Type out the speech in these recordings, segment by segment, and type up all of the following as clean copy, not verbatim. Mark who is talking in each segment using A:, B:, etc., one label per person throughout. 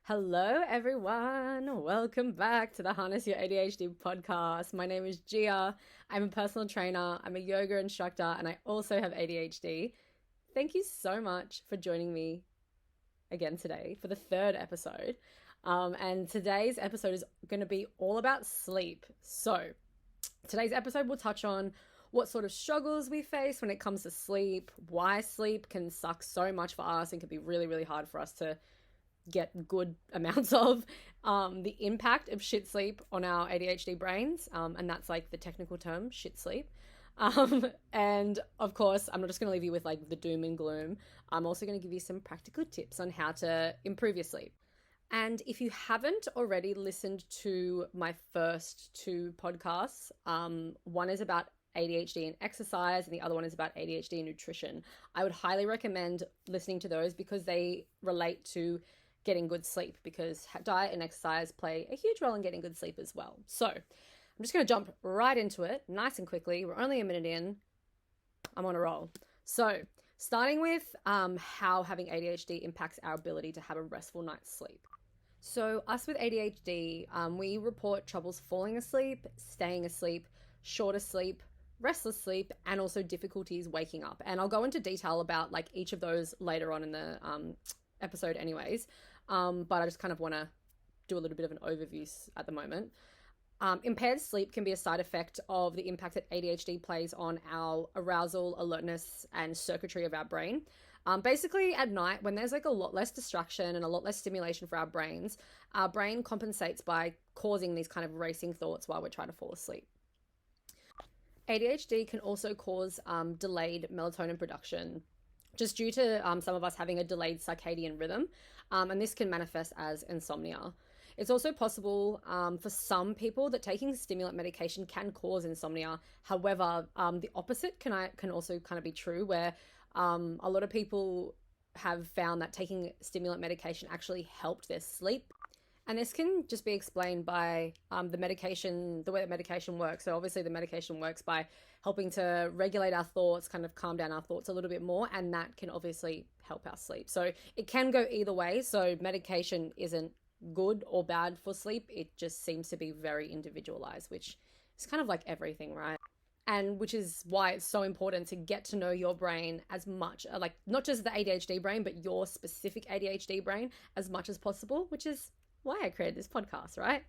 A: Hello, everyone. Welcome back to the Harness Your ADHD podcast. My name is Gia. I'm a personal trainer, I'm a yoga instructor, and I also have ADHD. Thank you so much for joining me again today for the third episode. And today's episode is going to be all about sleep. So, today's episode will touch on what sort of struggles we face when it comes to sleep, why sleep can suck so much for us and can be really, really hard for us to get good amounts of, the impact of shit sleep on our ADHD brains, and that's like the technical term, shit sleep. And of course, I'm not just going to leave you with like the doom and gloom. I'm also going to give you some practical tips on how to improve your sleep. And if you haven't already listened to my first two podcasts, one is about ADHD and exercise, and the other one is about ADHD and nutrition. I would highly recommend listening to those because they relate to getting good sleep, because diet and exercise play a huge role in getting good sleep as well. So I'm just going to jump right into it nice and quickly. We're only a minute in. I'm on a roll. So starting with how having ADHD impacts our ability to have a restful night's sleep. So us with ADHD, we report troubles falling asleep, staying asleep, shorter sleep, restless sleep, and also difficulties waking up. And I'll go into detail about like each of those later on in the episode anyways. But I just kind of want to do a little bit of an overview at the moment. Impaired sleep can be a side effect of the impact that ADHD plays on our arousal, alertness, and circuitry of our brain. Basically, at night, when there's like a lot less distraction and a lot less stimulation for our brain compensates by causing these kind of racing thoughts while we're trying to fall asleep. ADHD can also cause delayed melatonin production, just due to some of us having a delayed circadian rhythm, and this can manifest as insomnia. It's also possible for some people that taking stimulant medication can cause insomnia. However, the opposite can also kind of be true, where a lot of people have found that taking stimulant medication actually helped their sleep. And this can just be explained by the way that medication works. So obviously the medication works by helping to regulate our thoughts, kind of calm down our thoughts a little bit more, and that can obviously help our sleep. So it can go either way. So medication isn't good or bad for sleep. It just seems to be very individualized, which is kind of like everything, right? And which is why it's so important to get to know your brain as much, like not just the ADHD brain, but your specific ADHD brain as much as possible, which is why I created this podcast, right?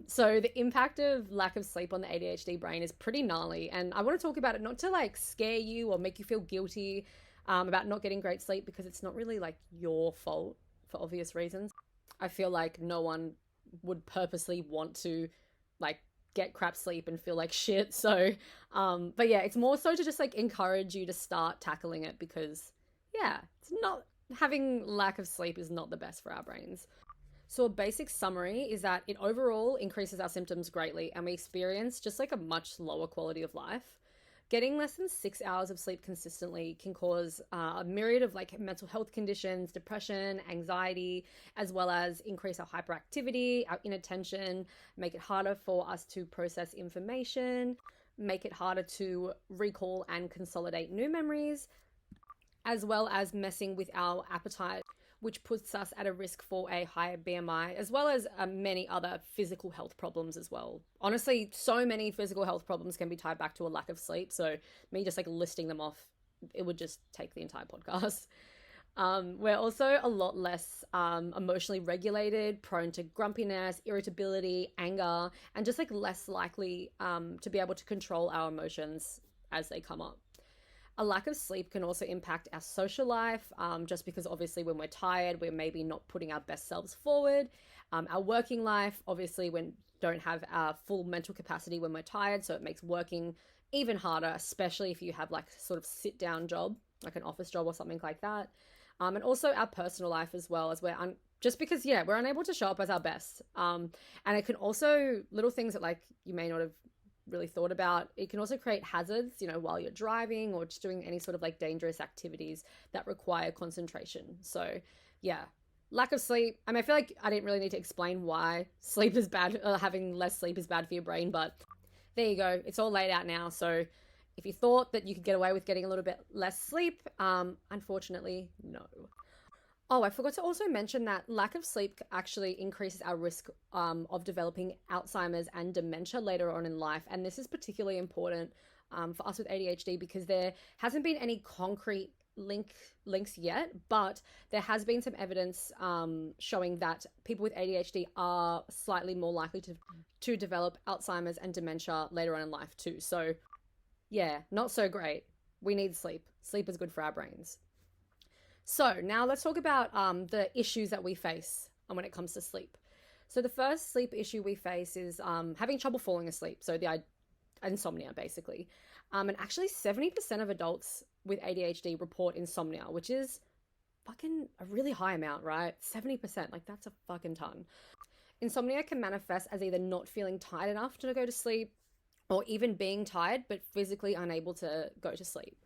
A: So the impact of lack of sleep on the ADHD brain is pretty gnarly. And I want to talk about it not to like scare you or make you feel guilty about not getting great sleep, because it's not really like your fault for obvious reasons. I feel like no one would purposely want to like get crap sleep and feel like shit. So, but yeah, it's more so to just like encourage you to start tackling it, because yeah, it's not, having lack of sleep is not the best for our brains. So a basic summary is that it overall increases our symptoms greatly, and we experience just like a much lower quality of life. Getting less than 6 hours of sleep consistently can cause a myriad of like mental health conditions, depression, anxiety, as well as increase our hyperactivity, our inattention, make it harder for us to process information, make it harder to recall and consolidate new memories, as well as messing with our appetite, which puts us at a risk for a higher BMI, as well as many other physical health problems as well. Honestly, so many physical health problems can be tied back to a lack of sleep. So me just like listing them off, it would just take the entire podcast. We're also a lot less emotionally regulated, prone to grumpiness, irritability, anger, and just like less likely to be able to control our emotions as they come up. A lack of sleep can also impact our social life, just because obviously when we're tired, we're maybe not putting our best selves forward. Our working life, obviously, when don't have our full mental capacity when we're tired, so it makes working even harder, especially if you have like sort of sit down job, like an office job or something like that. And also our personal life as well, as just because, yeah, we're unable to show up as our best. And it can also, little things that like you may not have really thought about, it can also create hazards, while you're driving or just doing any sort of like dangerous activities that require concentration. So yeah, lack of sleep. I feel like I didn't really need to explain why sleep is bad, having less sleep is bad for your brain, but there you go. It's all laid out now. So if you thought that you could get away with getting a little bit less sleep, unfortunately, no. Oh, I forgot to also mention that lack of sleep actually increases our risk of developing Alzheimer's and dementia later on in life. And this is particularly important for us with ADHD because there hasn't been any concrete links yet, but there has been some evidence showing that people with ADHD are slightly more likely to develop Alzheimer's and dementia later on in life too. So yeah, not so great. We need sleep. Sleep is good for our brains. So now let's talk about the issues that we face when it comes to sleep. So the first sleep issue we face is having trouble falling asleep. So the insomnia, basically. And actually 70% of adults with ADHD report insomnia, which is fucking a really high amount, right? 70%, like that's a fucking ton. Insomnia can manifest as either not feeling tired enough to go to sleep or even being tired but physically unable to go to sleep.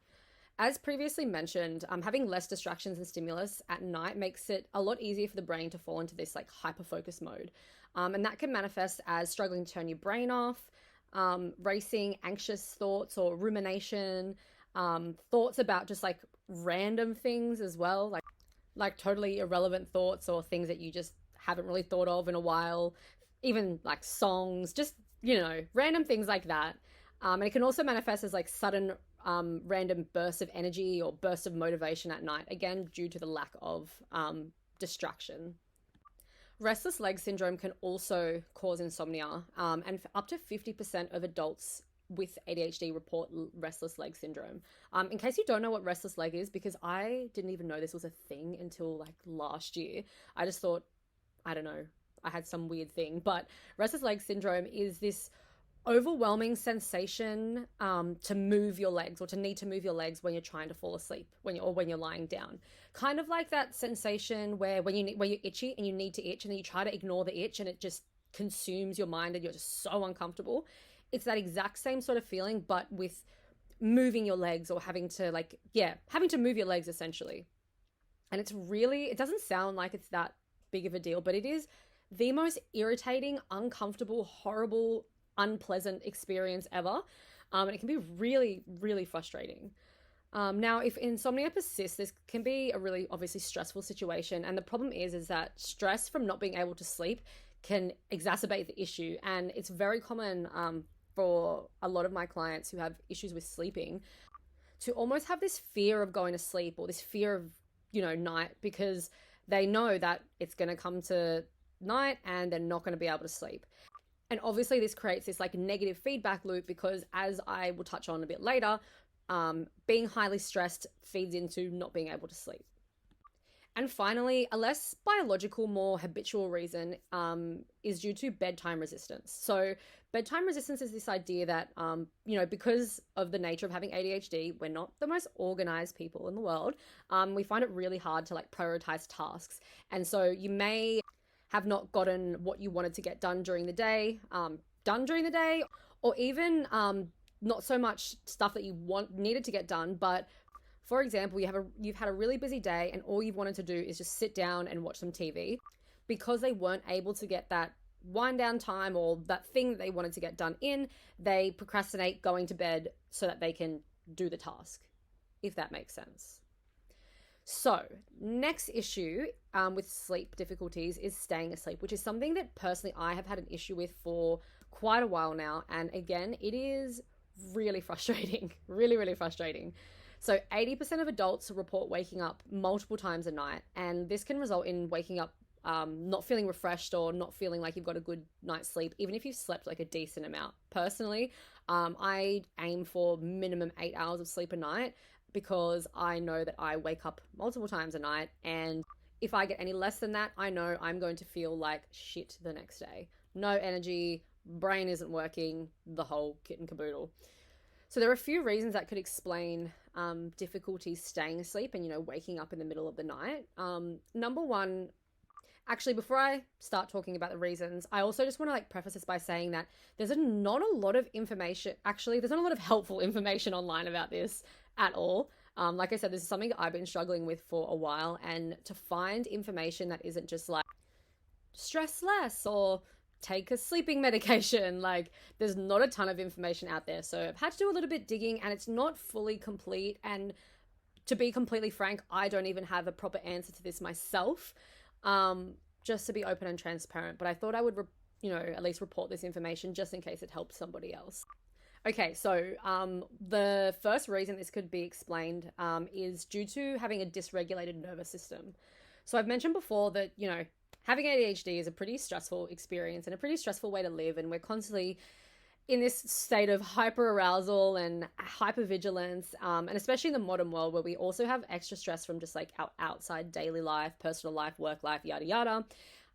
A: As previously mentioned, having less distractions and stimulus at night makes it a lot easier for the brain to fall into this like hyper-focus mode. And that can manifest as struggling to turn your brain off, racing, anxious thoughts or rumination, thoughts about just like random things as well, like totally irrelevant thoughts or things that you just haven't really thought of in a while, even like songs, just, random things like that. And it can also manifest as like sudden random bursts of energy or bursts of motivation at night, again, due to the lack of distraction. Restless leg syndrome can also cause insomnia, and up to 50% of adults with ADHD report restless leg syndrome. In case you don't know what restless leg is, because I didn't even know this was a thing until like last year. I just thought, I don't know, I had some weird thing, but restless leg syndrome is this overwhelming sensation to move your legs or to need to move your legs when you're trying to fall asleep when you're lying down, kind of like that sensation where when you're itchy and you need to itch and then you try to ignore the itch and it just consumes your mind and you're just so uncomfortable. It's that exact same sort of feeling but with moving your legs or having to move your legs essentially. And it doesn't sound like it's that big of a deal, but it is the most irritating, uncomfortable, horrible, unpleasant experience ever. And it can be really, really frustrating. Now, if insomnia persists, this can be a really obviously stressful situation. And the problem is that stress from not being able to sleep can exacerbate the issue. And it's very common for a lot of my clients who have issues with sleeping to almost have this fear of going to sleep or this fear of, night, because they know that it's going to come to night and they're not going to be able to sleep. And obviously this creates this like negative feedback loop because, as I will touch on a bit later, being highly stressed feeds into not being able to sleep. And finally, a less biological, more habitual reason is due to bedtime resistance. So bedtime resistance is this idea that, because of the nature of having ADHD, we're not the most organized people in the world. We find it really hard to like prioritize tasks. And so you may have not gotten what you wanted to get done during the day, or even not so much stuff that you needed to get done, but for example, you've had a really busy day and all you've wanted to do is just sit down and watch some TV. Because they weren't able to get that wind down time or that thing that they wanted to get done they procrastinate going to bed so that they can do the task, if that makes sense. So, next issue with sleep difficulties is staying asleep, which is something that personally I have had an issue with for quite a while now. And again, it is really frustrating, really, really frustrating. So 80% of adults report waking up multiple times a night, and this can result in waking up not feeling refreshed or not feeling like you've got a good night's sleep, even if you've slept like a decent amount. Personally, I aim for minimum 8 hours of sleep a night, because I know that I wake up multiple times a night, and if I get any less than that, I know I'm going to feel like shit the next day. No energy, brain isn't working, the whole kit and caboodle. So there are a few reasons that could explain difficulties staying asleep and, waking up in the middle of the night. Number one, actually, before I start talking about the reasons, I also just want to preface this by saying that there's not a lot of information. Actually, there's not a lot of helpful information online about this at all. Like I said, this is something I've been struggling with for a while, and to find information that isn't just like stress less or take a sleeping medication, there's not a ton of information out there. So I've had to do a little bit digging, and it's not fully complete. And To be completely frank, I don't even have a proper answer to this myself, just to be open and transparent. But I thought I would, at least report this information just in case it helps somebody else. Okay, so the first reason this could be explained is due to having a dysregulated nervous system. So I've mentioned before that, having ADHD is a pretty stressful experience and a pretty stressful way to live. And we're constantly in this state of hyperarousal and hypervigilance, and especially in the modern world where we also have extra stress from just like our outside daily life, personal life, work life, yada, yada.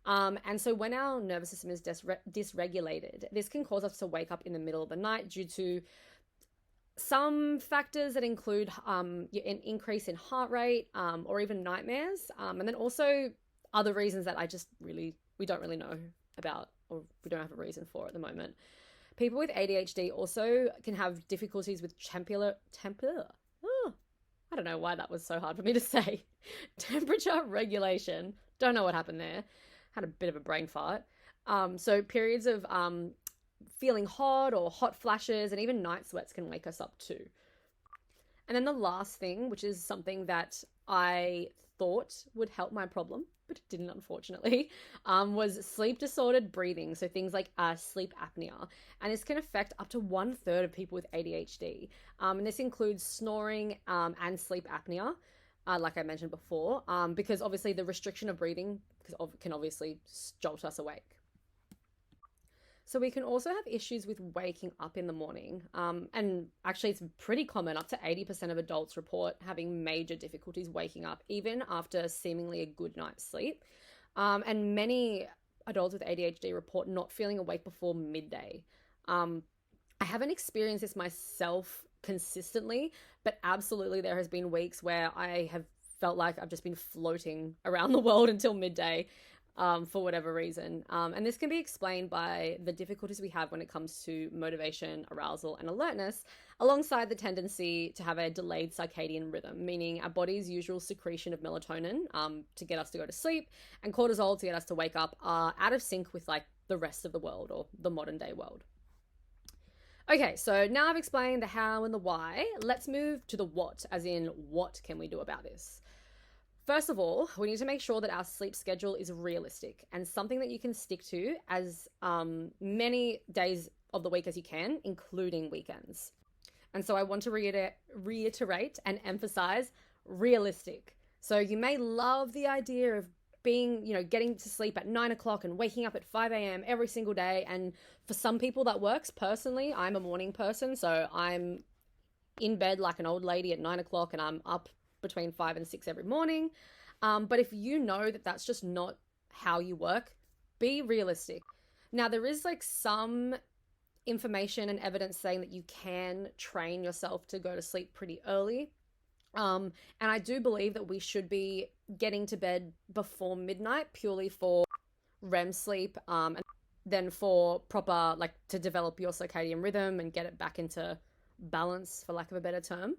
A: And so when our nervous system is dysregulated, this can cause us to wake up in the middle of the night due to some factors that include an increase in heart rate, or even nightmares, and then also other reasons that we don't really know about, or we don't have a reason for at the moment. People with ADHD also can have difficulties with I don't know why that was so hard for me to say. Temperature regulation. Don't know what happened there. Had a bit of a brain fart. So periods of feeling hot or hot flashes and even night sweats can wake us up too. And then the last thing, which is something that I thought would help my problem, but it didn't, unfortunately, was sleep disordered breathing. So things like sleep apnea. And this can affect up to 1/3 of people with ADHD. And this includes snoring and sleep apnea, like I mentioned before, because obviously the restriction of breathing can obviously jolt us awake. So we can also have issues with waking up in the morning. And actually it's pretty common. Up to 80% of adults report having major difficulties waking up, even after seemingly a good night's sleep. And many adults with ADHD report not feeling awake before midday. I haven't experienced this myself consistently, but absolutely there has been weeks where I have felt like I've just been floating around the world until midday. For whatever reason. And this can be explained by the difficulties we have when it comes to motivation, arousal, and alertness, alongside the tendency to have a delayed circadian rhythm, meaning our body's usual secretion of melatonin to get us to go to sleep and cortisol to get us to wake up are out of sync with like the rest of the world or the modern day world. Okay, so now I've explained the how and the why. Let's move to the what, as in what can we do about this? First of all, we need to make sure that our sleep schedule is realistic and something that you can stick to as many days of the week as you can, including weekends. And so I want to reiterate and emphasize realistic. So you may love the idea of getting to sleep at 9 o'clock and waking up at 5 a.m. every single day. And for some people that works. Personally, I'm a morning person, so I'm in bed like an old lady at 9 o'clock and I'm up between 5 and 6 every morning. But if you know that that's just not how you work, be realistic. Now, there is like some information and evidence saying that you can train yourself to go to sleep pretty early. And I do believe that we should be getting to bed before midnight purely for REM sleep, and then for proper, like, to develop your circadian rhythm and get it back into balance, for lack of a better term.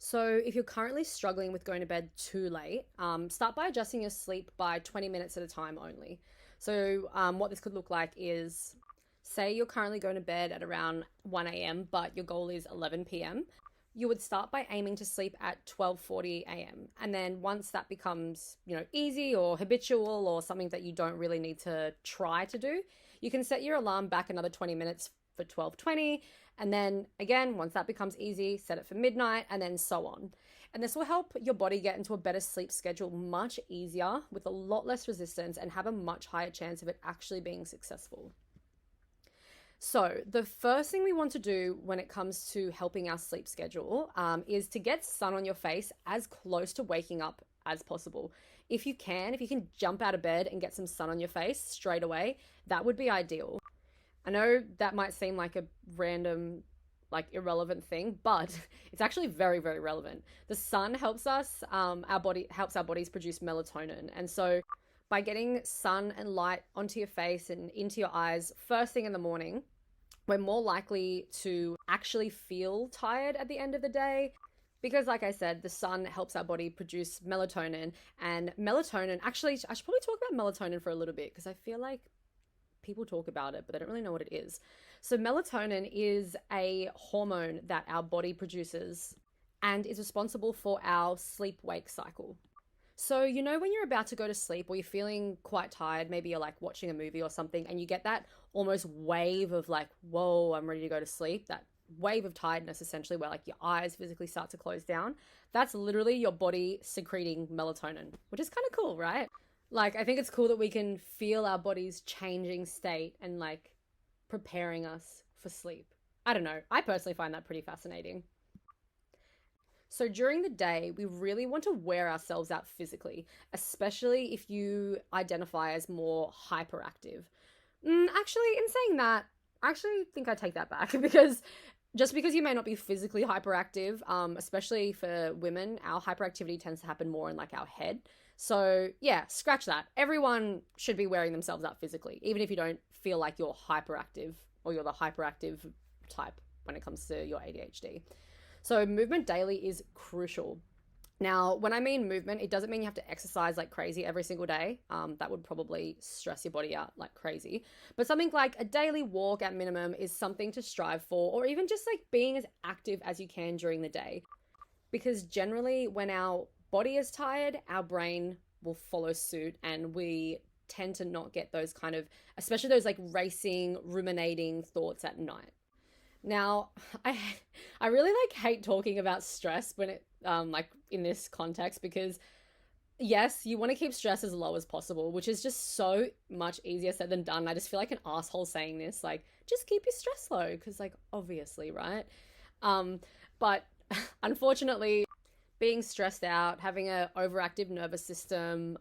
A: So if you're currently struggling with going to bed too late, start by adjusting your sleep by 20 minutes at a time only. So what this could look like is, say you're currently going to bed at around 1 a.m., but your goal is 11 p.m. You would start by aiming to sleep at 12:40 a.m. And then once that becomes, easy or habitual or something that you don't really need to try to do, you can set your alarm back another 20 minutes for 12:20. And then again, once that becomes easy, set it for midnight, and then so on. And this will help your body get into a better sleep schedule much easier with a lot less resistance and have a much higher chance of it actually being successful. So the first thing we want to do when it comes to helping our sleep schedule is to get sun on your face as close to waking up as possible. If you can jump out of bed and get some sun on your face straight away, that would be ideal. I know that might seem like a random, irrelevant thing, but it's actually very, very relevant. The sun helps us, our bodies produce melatonin. And so by getting sun and light onto your face and into your eyes first thing in the morning, we're more likely to actually feel tired at the end of the day. Because like I said, the sun helps our body produce melatonin, and melatonin, actually, I should probably talk about melatonin for a little bit because I feel like people talk about it, but they don't really know what it is. So melatonin is a hormone that our body produces and is responsible for our sleep-wake cycle. So, when you're about to go to sleep or you're feeling quite tired, maybe you're like watching a movie or something, and you get that almost wave of like, whoa, I'm ready to go to sleep, that wave of tiredness essentially, where like your eyes physically start to close down. That's literally your body secreting melatonin, which is kind of cool, right? Like, I think it's cool that we can feel our body's changing state and like preparing us for sleep. I don't know. I personally find that pretty fascinating. So during the day, we really want to wear ourselves out physically, especially if you identify as more hyperactive. Actually, in saying that, I actually think I take that back because just because you may not be physically hyperactive, especially for women, our hyperactivity tends to happen more in like our head. So yeah, scratch that. Everyone should be wearing themselves out physically, even if you don't feel like you're hyperactive or you're the hyperactive type when it comes to your ADHD. So movement daily is crucial. Now, when I mean movement, it doesn't mean you have to exercise like crazy every single day. That would probably stress your body out like crazy. But something like a daily walk at minimum is something to strive for, or even just like being as active as you can during the day. Because generally, when our body is tired, our brain will follow suit, and we tend to not get those kind of, especially those like racing, ruminating thoughts at night. Now, I I really like hate talking about stress when it like in this context, because yes, you want to keep stress as low as possible, which is just so much easier said than done. I just feel like an asshole saying this, like just keep your stress low, because like obviously, right? But unfortunately, being stressed out, having a overactive nervous system,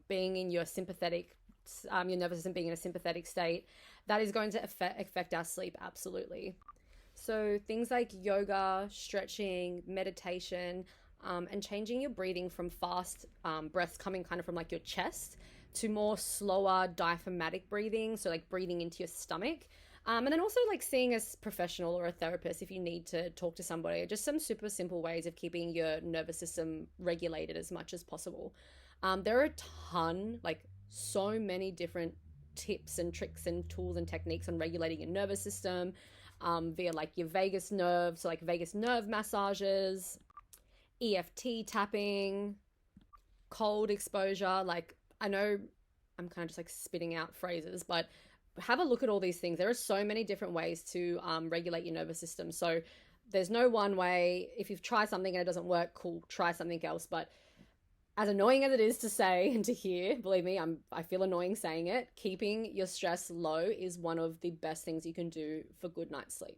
A: being in your nervous system being in a sympathetic state, that is going to affect our sleep absolutely. So things like yoga, stretching, meditation, and changing your breathing from fast breaths coming kind of from like your chest to more slower diaphragmatic breathing, so like breathing into your stomach. And then also like seeing a professional or a therapist if you need to talk to somebody. Just some super simple ways of keeping your nervous system regulated as much as possible. There are a ton, like so many different tips and tricks and tools and techniques on regulating your nervous system via like your vagus nerve, so like vagus nerve massages, EFT tapping, cold exposure. Like, I know I'm kind of just like spitting out phrases, but have a look at all these things. There are so many different ways to regulate your nervous system. So there's no one way. If you've tried something and it doesn't work, cool, try something else. But as annoying as it is to say and to hear, believe me, I feel annoying saying it, keeping your stress low is one of the best things you can do for good night's sleep.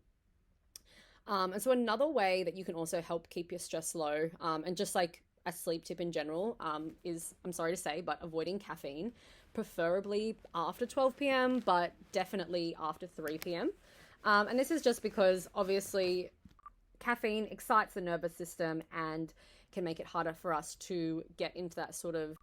A: And so another way that you can also help keep your stress low, and just like a sleep tip in general, is, I'm sorry to say, but avoiding caffeine, preferably after 12 p.m., but definitely after 3 p.m. And this is just because obviously caffeine excites the nervous system and can make it harder for us to get into that sort of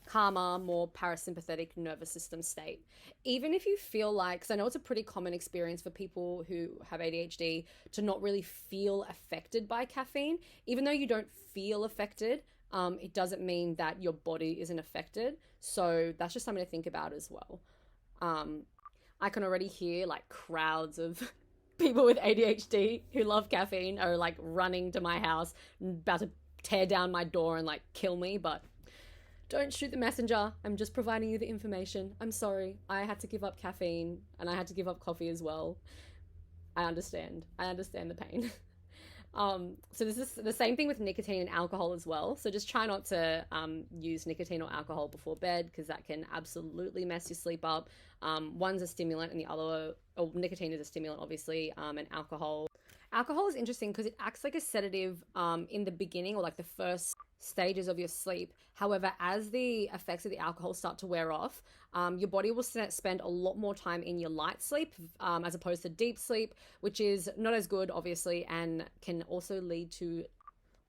A: calmer, more parasympathetic nervous system state. Even if you feel like, because I know it's a pretty common experience for people who have ADHD to not really feel affected by caffeine. Even though you don't feel affected, it doesn't mean that your body isn't affected. So that's just something to think about as well. I can already hear like crowds of people with ADHD who love caffeine are like running to my house, about to tear down my door and like kill me, but don't shoot the messenger. I'm just providing you the information. I'm sorry. I had to give up caffeine and I had to give up coffee as well. I understand. I understand the pain. So this is the same thing with nicotine and alcohol as well. So just try not to use nicotine or alcohol before bed, because that can absolutely mess your sleep up. One's a stimulant and the other, or nicotine is a stimulant obviously, and alcohol is interesting because it acts like a sedative in the beginning, or like the first stages of your sleep. However, as the effects of the alcohol start to wear off, your body will spend a lot more time in your light sleep as opposed to deep sleep, which is not as good, obviously, and can also lead to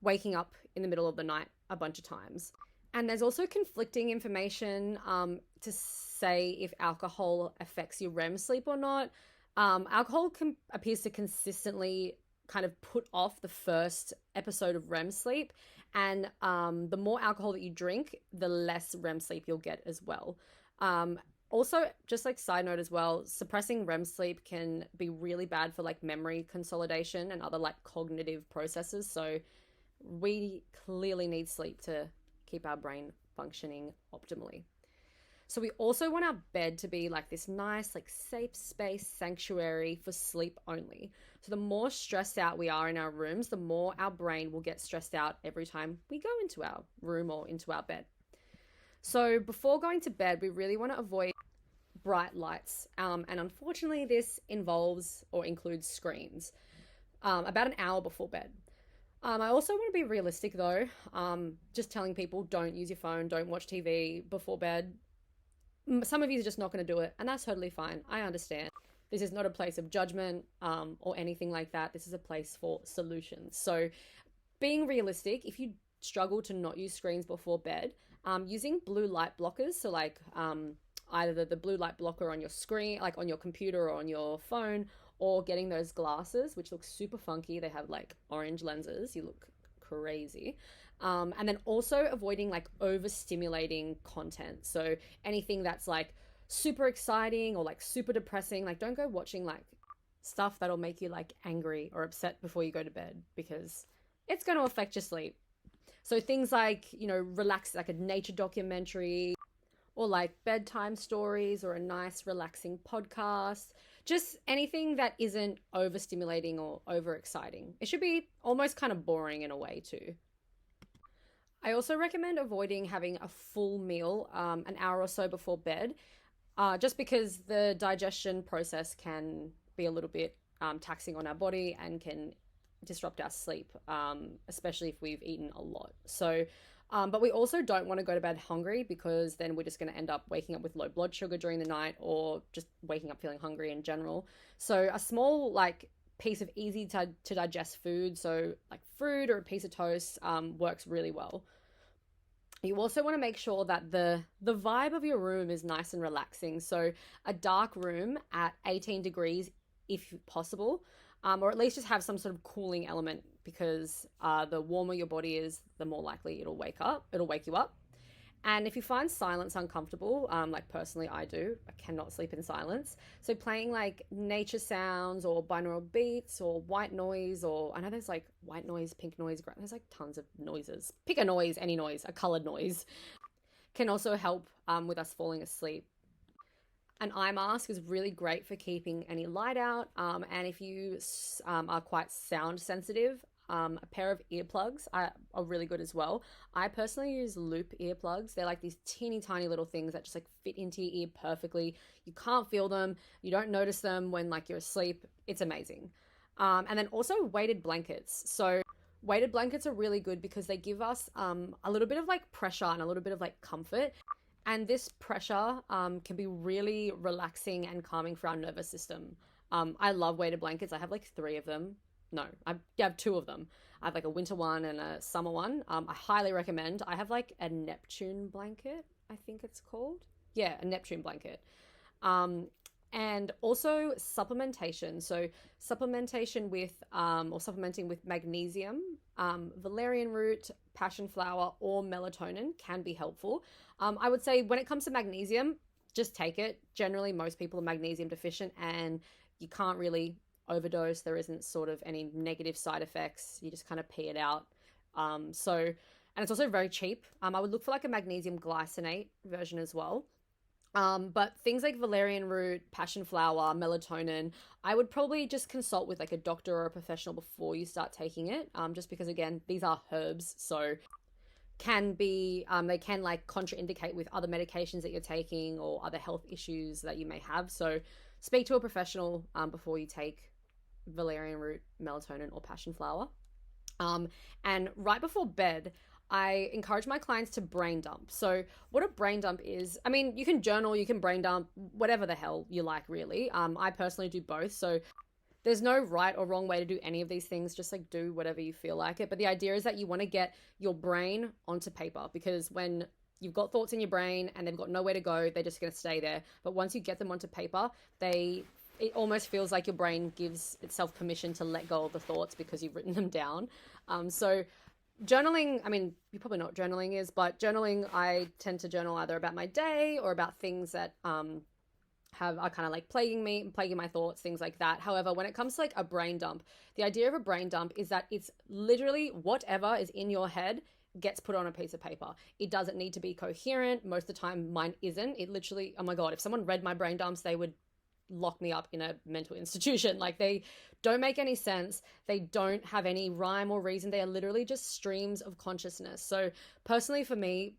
A: waking up in the middle of the night a bunch of times. And there's also conflicting information to say if alcohol affects your REM sleep or not. Alcohol appears to consistently kind of put off the first episode of REM sleep, and the more alcohol that you drink, the less REM sleep you'll get as well. Also, just like side note as well, suppressing REM sleep can be really bad for like memory consolidation and other like cognitive processes. So We clearly need sleep to keep our brain functioning optimally. So we also want our bed to be like this nice, like safe space sanctuary for sleep only. So the more stressed out we are in our rooms, the more our brain will get stressed out every time we go into our room or into our bed. So before going to bed, we really want to avoid bright lights. And unfortunately, this involves or includes screens about an hour before bed. I also want to be realistic though. Just telling people don't use your phone, don't watch TV before bed. Some of you are just not going to do it, and that's totally fine. I understand. This is not a place of judgment or anything like that. This is a place for solutions. So being realistic, if you struggle to not use screens before bed, using blue light blockers, so like either the blue light blocker on your screen, like on your computer or on your phone, or getting those glasses, which look super funky. They have like orange lenses. You look crazy. And then also avoiding like overstimulating content. So anything that's like super exciting or like super depressing, like don't go watching like stuff that'll make you like angry or upset before you go to bed, because it's going to affect your sleep. So things like, relax, like a nature documentary or like bedtime stories or a nice relaxing podcast, just anything that isn't overstimulating or overexciting. It should be almost kind of boring in a way too. I also recommend avoiding having a full meal an hour or so before bed, just because the digestion process can be a little bit taxing on our body and can disrupt our sleep, especially if we've eaten a lot. So, but we also don't want to go to bed hungry, because then we're just going to end up waking up with low blood sugar during the night or just waking up feeling hungry in general. So a small like piece of easy to digest food, so like fruit or a piece of toast, works really well. You also want to make sure that the vibe of your room is nice and relaxing. So a dark room at 18 degrees if possible, or at least just have some sort of cooling element, because the warmer your body is, the more likely it'll wake you up. And if you find silence uncomfortable, like personally I do, I cannot sleep in silence. So playing like nature sounds or binaural beats or white noise, or I know there's like white noise, pink noise, there's like tons of noises. Pick a noise, any noise, a colored noise, can also help with us falling asleep. An eye mask is really great for keeping any light out. And if you are quite sound sensitive, a pair of earplugs are really good as well. I personally use loop earplugs. They're like these teeny tiny little things that just like fit into your ear perfectly. You can't feel them. You don't notice them when like you're asleep. It's amazing. And then also weighted blankets. So weighted blankets are really good because they give us a little bit of like pressure and a little bit of like comfort. And this pressure can be really relaxing and calming for our nervous system. I love weighted blankets. I have like 3 of them. No, I have 2 of them. I have like a winter one and a summer one. I highly recommend. I have like a Neptune blanket, I think it's called. Yeah, a Neptune blanket. And also supplementation. So supplementation with, or supplementing with magnesium, valerian root, passion flower, or melatonin can be helpful. I would say when it comes to magnesium, just take it. Generally, most people are magnesium deficient and you can't really overdose. There isn't sort of any negative side effects. You just kind of pee it out. And it's also very cheap. I would look for like a magnesium glycinate version as well. But things like valerian root, passion flower, melatonin, I would probably just consult with like a doctor or a professional before you start taking it. Just because again, these are herbs, so they can like contraindicate with other medications that you're taking or other health issues that you may have. So speak to a professional before you take valerian root, melatonin, or passion flower. And right before bed, I encourage my clients to brain dump. So what a brain dump is, I mean, you can journal, you can brain dump, whatever the hell you like, really. I personally do both. So there's no right or wrong way to do any of these things. Just like do whatever you feel like it. But the idea is that you want to get your brain onto paper, because when you've got thoughts in your brain and they've got nowhere to go, they're just going to stay there. But once you get them onto paper, it almost feels like your brain gives itself permission to let go of the thoughts because you've written them down. So journaling, I mean, you probably know what journaling is, but journaling, I tend to journal either about my day or about things that are kind of like plaguing me, plaguing my thoughts, things like that. However, when it comes to like a brain dump, the idea of a brain dump is that it's literally whatever is in your head gets put on a piece of paper. It doesn't need to be coherent. Most of the time mine isn't. It literally, oh my God, if someone read my brain dumps, they would lock me up in a mental institution. Like, they don't make any sense. They don't have any rhyme or reason. They are literally just streams of consciousness. So personally for me,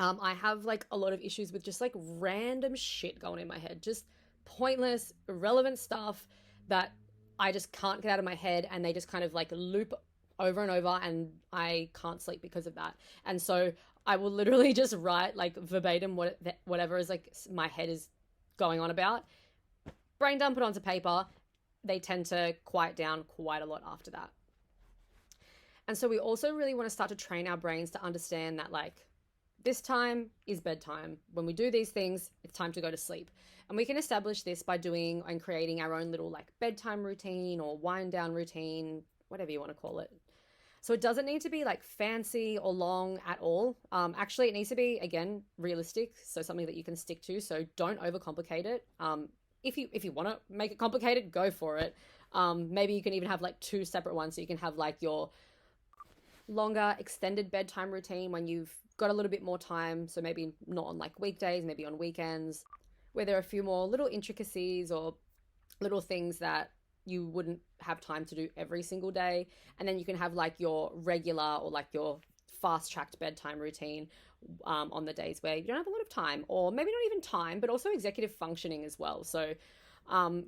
A: I have like a lot of issues with just like random shit going in my head, just pointless, irrelevant stuff that I just can't get out of my head, and they just kind of like loop over and over, and I can't sleep because of that. And so I will literally just write like verbatim whatever is like my head is going on about, brain dump it onto paper. They tend to quiet down quite a lot after that. And so we also really want to start to train our brains to understand that like this time is bedtime. When we do these things, it's time to go to sleep. And we can establish this by doing and creating our own little like bedtime routine or wind down routine, whatever you want to call it. So it doesn't need to be like fancy or long at all. Actually, it needs to be, again, realistic. So something that you can stick to. So don't overcomplicate it. If you want to make it complicated, go for it. Maybe you can even have like 2 separate ones. So you can have like your longer extended bedtime routine when you've got a little bit more time. So maybe not on like weekdays, maybe on weekends, where there are a few more little intricacies or little things that you wouldn't have time to do every single day. And then you can have like your regular or like your fast-tracked bedtime routine on the days where you don't have a lot of time, or maybe not even time, but also executive functioning as well. So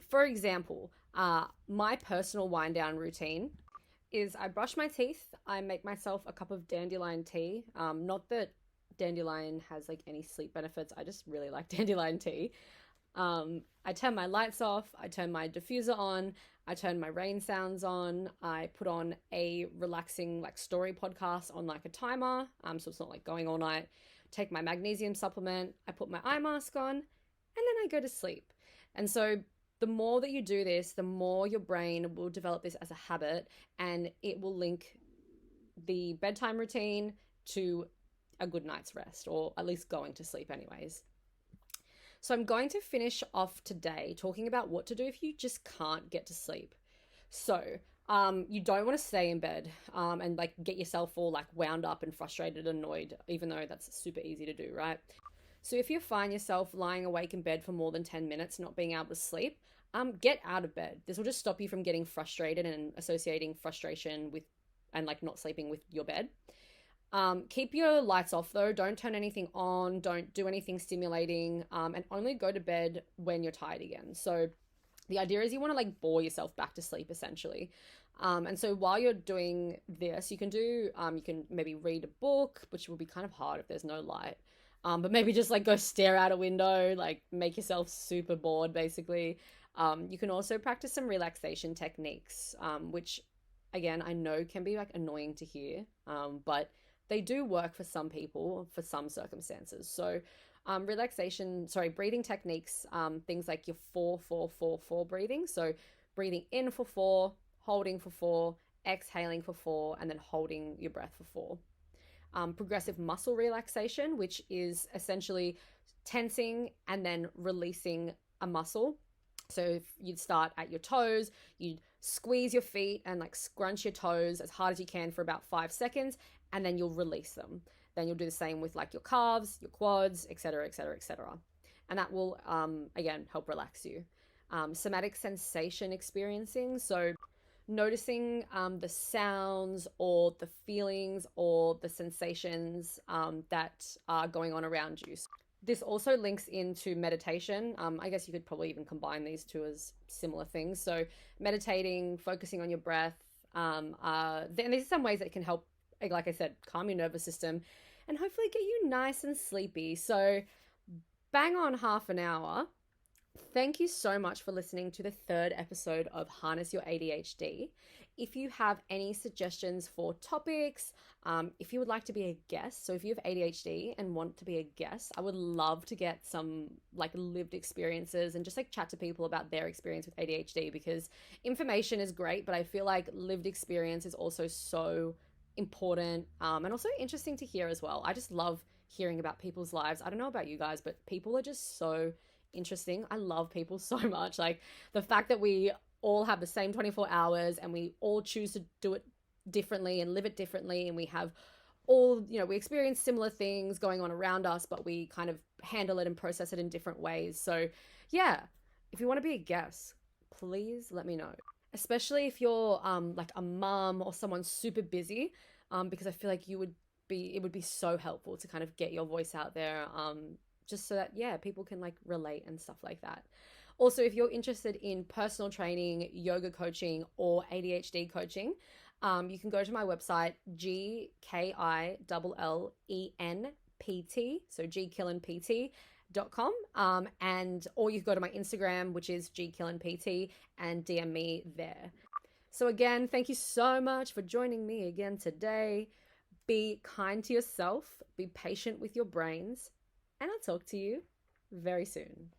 A: for example, my personal wind down routine is I brush my teeth, I make myself a cup of dandelion tea. Not that dandelion has like any sleep benefits, I just really like dandelion tea. I turn my lights off, I turn my diffuser on, I turn my rain sounds on, I put on a relaxing like story podcast on like a timer, so it's not like going all night, take my magnesium supplement, I put my eye mask on, and then I go to sleep. And so the more that you do this, the more your brain will develop this as a habit, and it will link the bedtime routine to a good night's rest, or at least going to sleep anyways. So I'm going to finish off today talking about what to do if you just can't get to sleep. So you don't want to stay in bed and like get yourself all like wound up and frustrated and annoyed, even though that's super easy to do, right? So if you find yourself lying awake in bed for more than 10 minutes, not being able to sleep, get out of bed. This will just stop you from getting frustrated and associating frustration with and like not sleeping with your bed. Keep your lights off though. Don't turn anything on. Don't do anything stimulating, and only go to bed when you're tired again. So the idea is you want to like bore yourself back to sleep essentially. And so while you're doing this, you can maybe read a book, which will be kind of hard if there's no light. But maybe just like go stare out a window, like make yourself super bored basically. You can also practice some relaxation techniques, which again, I know can be like annoying to hear, but they do work for some people for some circumstances. So breathing techniques, things like your 4-4-4-4 breathing. So breathing in for 4, holding for 4, exhaling for 4, and then holding your breath for 4. Progressive muscle relaxation, which is essentially tensing and then releasing a muscle. So if you'd start at your toes, you'd squeeze your feet and like scrunch your toes as hard as you can for about 5 seconds, and then you'll release them. Then you'll do the same with like your calves, your quads, etc., etc., etc. And that will, again, help relax you. Somatic sensation experiencing. So noticing the sounds or the feelings or the sensations that are going on around you. This also links into meditation. I guess you could probably even combine these two as similar things. So meditating, focusing on your breath, and these are some ways that can help, like I said, calm your nervous system and hopefully get you nice and sleepy. So bang on half an hour. Thank you so much for listening to the 3rd episode of Harness Your ADHD. If you have any suggestions for topics, if you would like to be a guest, so if you have ADHD and want to be a guest, I would love to get some like lived experiences and just like chat to people about their experience with ADHD, because information is great, but I feel like lived experience is also so important and also interesting to hear as well. I just love hearing about people's lives. I don't know about you guys, but people are just so interesting. I love people so much. Like the fact that we all have the same 24 hours and we all choose to do it differently and live it differently, and we have all, we experience similar things going on around us, but we kind of handle it and process it in different ways. So yeah, if you want to be a guest, please let me know, especially if you're like a mom or someone super busy, because I feel like it would be so helpful to kind of get your voice out there, just so that, yeah, people can like relate and stuff like that. Also, if you're interested in personal training, yoga coaching, or ADHD coaching, you can go to my website, GKILLENPT, so gkillenpt.com, and or you can go to my Instagram, which is gkillenpt, and DM me there. So again, thank you so much for joining me again today. Be kind to yourself, be patient with your brains, and I'll talk to you very soon.